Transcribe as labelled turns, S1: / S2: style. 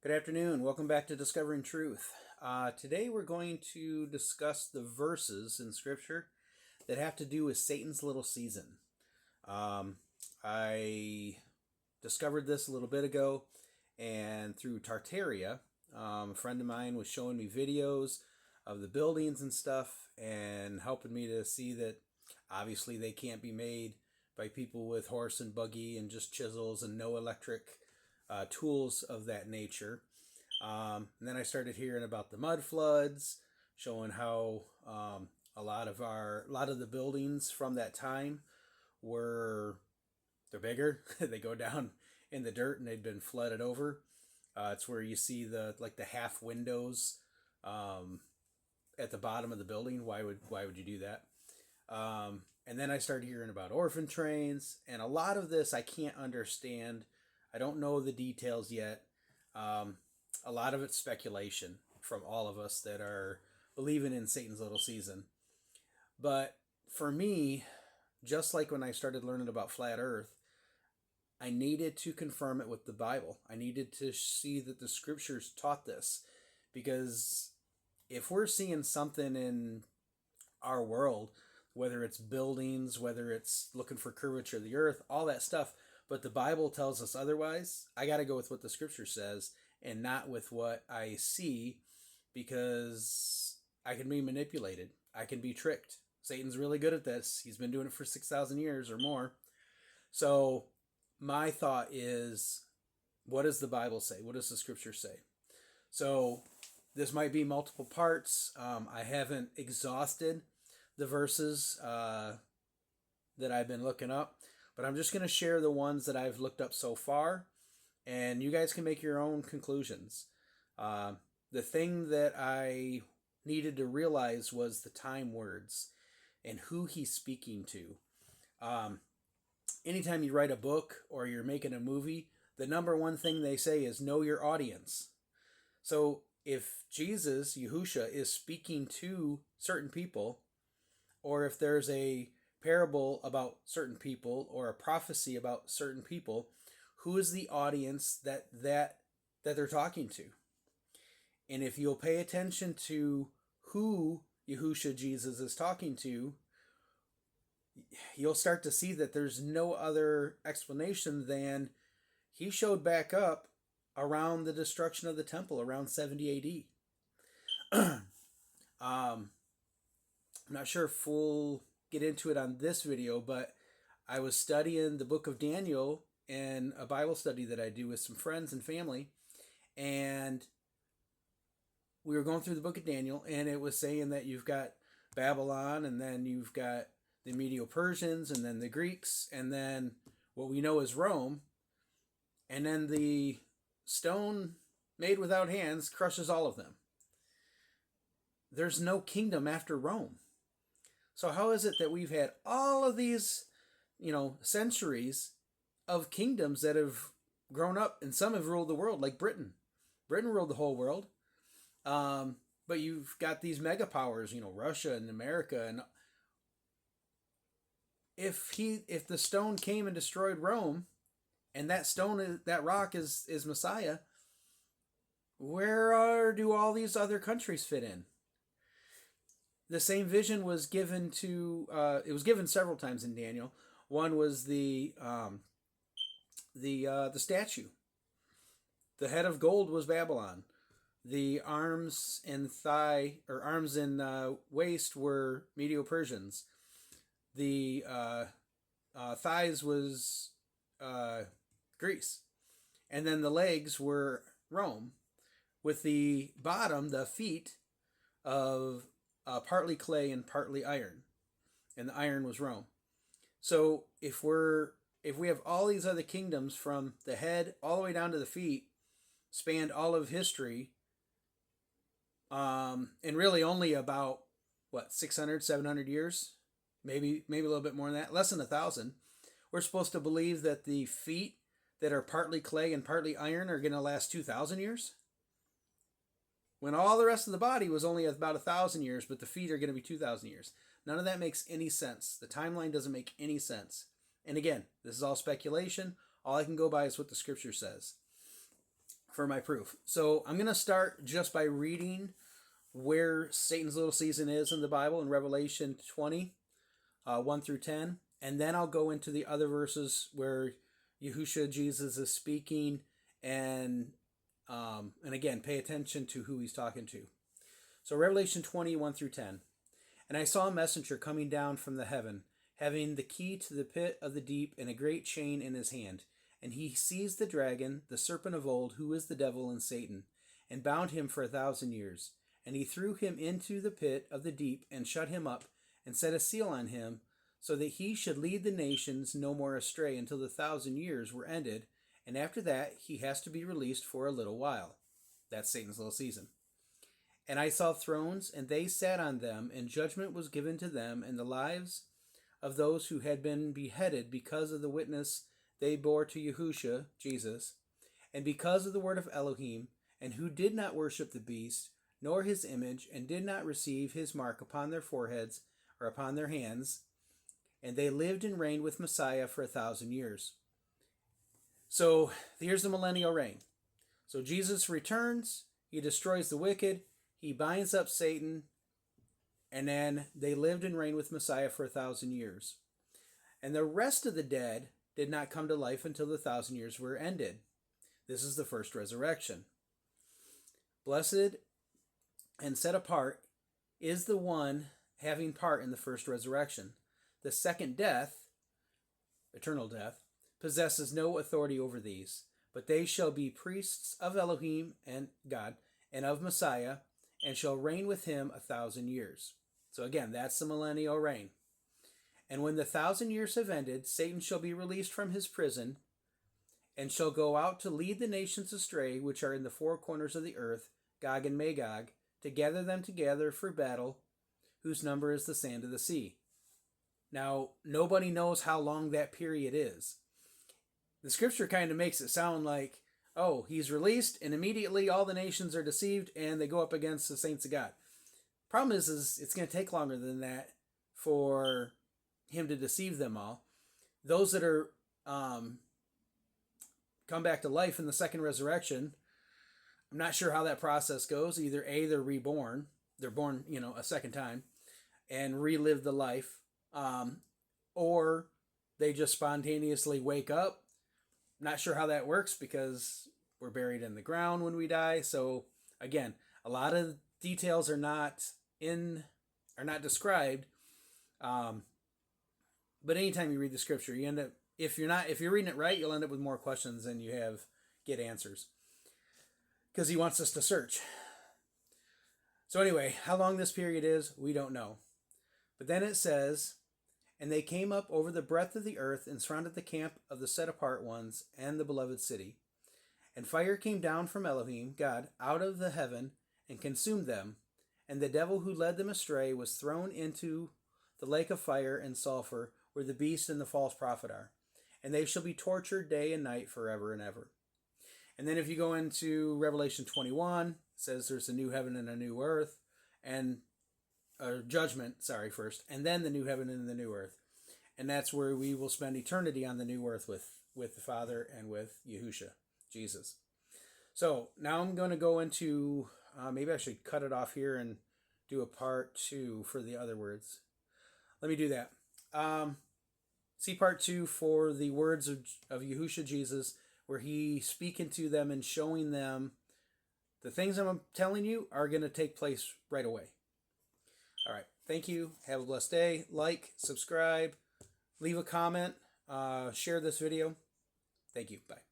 S1: Good afternoon. Welcome back to Discovering Truth. Today we're going to discuss the verses in Scripture that have to do with Satan's little season. Um, I discovered this a little bit ago, and through Tartaria, a friend of mine was showing me videos of the buildings and stuff and helping me to see that obviously they can't be made by people with horse and buggy and just chisels and no electric tools of that nature. And then I started hearing about the mud floods, showing how a lot of the buildings from that time were they're bigger. They go down in the dirt and they'd been flooded over. It's where you see the half windows um, at the bottom of the building. Why would you do that? And then I started hearing about orphan trains, and a lot of this I can't understand. I don't know the details yet. Um, a lot of it's speculation from all of us that are believing in Satan's little season. But for me, just like when I started learning about flat Earth, I needed to confirm it with the Bible. I needed to see that the scriptures taught this, because if we're seeing something in our world, whether it's buildings, whether it's looking for curvature of the earth, all that stuff, but the Bible tells us otherwise, I got to go with what the scripture says and not with what I see, because I can be manipulated. I can be tricked. Satan's really good at this. He's been doing it for 6,000 years or more. So my thought is, what does the Bible say? What does the scripture say? So this might be multiple parts. I haven't exhausted the verses that I've been looking up, but I'm just going to share the ones that I've looked up so far, and you guys can make your own conclusions. Uh, the thing that I needed to realize was the time words and who he's speaking to. Um, Anytime you write a book or you're making a movie, the number one thing they say is know your audience. So if Jesus, Yahusha, is speaking to certain people, or if there's a parable about certain people or a prophecy about certain people, who is the audience that they're talking to? And if you'll pay attention to who Yahusha Jesus is talking to, you'll start to see that there's no other explanation than he showed back up around the destruction of the temple around 70 AD. I'm not sure if we'll get into it on this video, but I was studying the book of Daniel in a Bible study that I do with some friends and family, and we were going through the book of Daniel, and it was saying that you've got Babylon, and then you've got the Medo-Persians, and then the Greeks, and then what we know is Rome, and then the stone made without hands crushes all of them. There's no kingdom after Rome. So how is it that we've had all of these, centuries of kingdoms that have grown up, and some have ruled the world, like Britain? Britain ruled the whole world. But you've got these mega powers, Russia and America, and if the stone came and destroyed Rome, and that rock is Messiah, do all these other countries fit in? The same vision was given to it was given several times in Daniel. One was the statue. The head of gold was Babylon. The arms and waist were Medo-Persians. The thighs was Greece, and then the legs were Rome, with the bottom, the feet, of partly clay and partly iron, and the iron was Rome. So if we have all these other kingdoms from the head all the way down to the feet, spanned all of history, and really only about 600, 700 years, maybe a little bit more than that, less than 1,000. We're supposed to believe that the feet that are partly clay and partly iron are going to last 2,000 years, when all the rest of the body was only about 1,000 years, but the feet are going to be 2,000 years. None of that makes any sense. The timeline doesn't make any sense. And again, this is all speculation. All I can go by is what the scripture says. for my proof. So I'm going to start just by reading where Satan's little season is in the Bible in Revelation 20, 1 through 10. And then I'll go into the other verses where Yahushua, Jesus, is speaking, and again, pay attention to who he's talking to. So Revelation 20, 1 through 10. And I saw a messenger coming down from the heaven, having the key to the pit of the deep and a great chain in his hand. And he seized the dragon, the serpent of old, who is the devil and Satan, and bound him for 1,000 years. And he threw him into the pit of the deep and shut him up and set a seal on him, so that he should lead the nations no more astray until the 1,000 years were ended. And after that, he has to be released for a little while. That's Satan's little season. And I saw thrones, and they sat on them, and judgment was given to them, and the lives of those who had been beheaded because of the witness they bore to Yahushua, Jesus, and because of the word of Elohim, and who did not worship the beast, nor his image, and did not receive his mark upon their foreheads or upon their hands, and they lived and reigned with Messiah for 1,000 years. So here's the millennial reign. So Jesus returns, he destroys the wicked, he binds up Satan, and then they lived and reigned with Messiah for 1,000 years. And the rest of the dead did not come to life until the 1,000 years were ended. This is the first resurrection. Blessed and set apart is the one having part in the first resurrection. The second death, eternal death, possesses no authority over these, but they shall be priests of Elohim and God, and of Messiah, and shall reign with him 1,000 years. So again, that's the millennial reign. And when the 1,000 years have ended, Satan shall be released from his prison, and shall go out to lead the nations astray, which are in the four corners of the earth, Gog and Magog, to gather them together for battle, whose number is the sand of the sea. Now, nobody knows how long that period is. The scripture kind of makes it sound like, oh, he's released, and immediately all the nations are deceived, and they go up against the saints of God. Problem is it's going to take longer than that for him to deceive them all. Those that are come back to life in the second resurrection, I'm not sure how that process goes. Either A, they're reborn, they're born, a second time, and relive the life, or they just spontaneously wake up. Not sure how that works because we're buried in the ground when we die. So again, a lot of details are not described. But anytime you read the scripture, you end up, if you're reading it right, you'll end up with more questions than you get answers, because he wants us to search. So anyway, how long this period is, we don't know. But then it says, and they came up over the breadth of the earth and surrounded the camp of the set apart ones and the beloved city. And fire came down from Elohim, God, out of the heaven, and consumed them. And the devil who led them astray was thrown into the lake of fire and sulfur, where the beast and the false prophet are. And they shall be tortured day and night forever and ever. And then if you go into Revelation 21, it says there's a new heaven and a new earth, and judgment, first, and then the new heaven and the new earth. And that's where we will spend eternity on the new earth with the Father and with Yahushua, Jesus. So now I'm going to go into, maybe I should cut it off here and do a part 2 for the other words. Let me do that. See part 2 for the words of Yahushua Jesus, where he's speaking to them and showing them the things I'm telling you are going to take place right away. All right. Thank you. Have a blessed day. Like, subscribe, leave a comment, share this video. Thank you. Bye.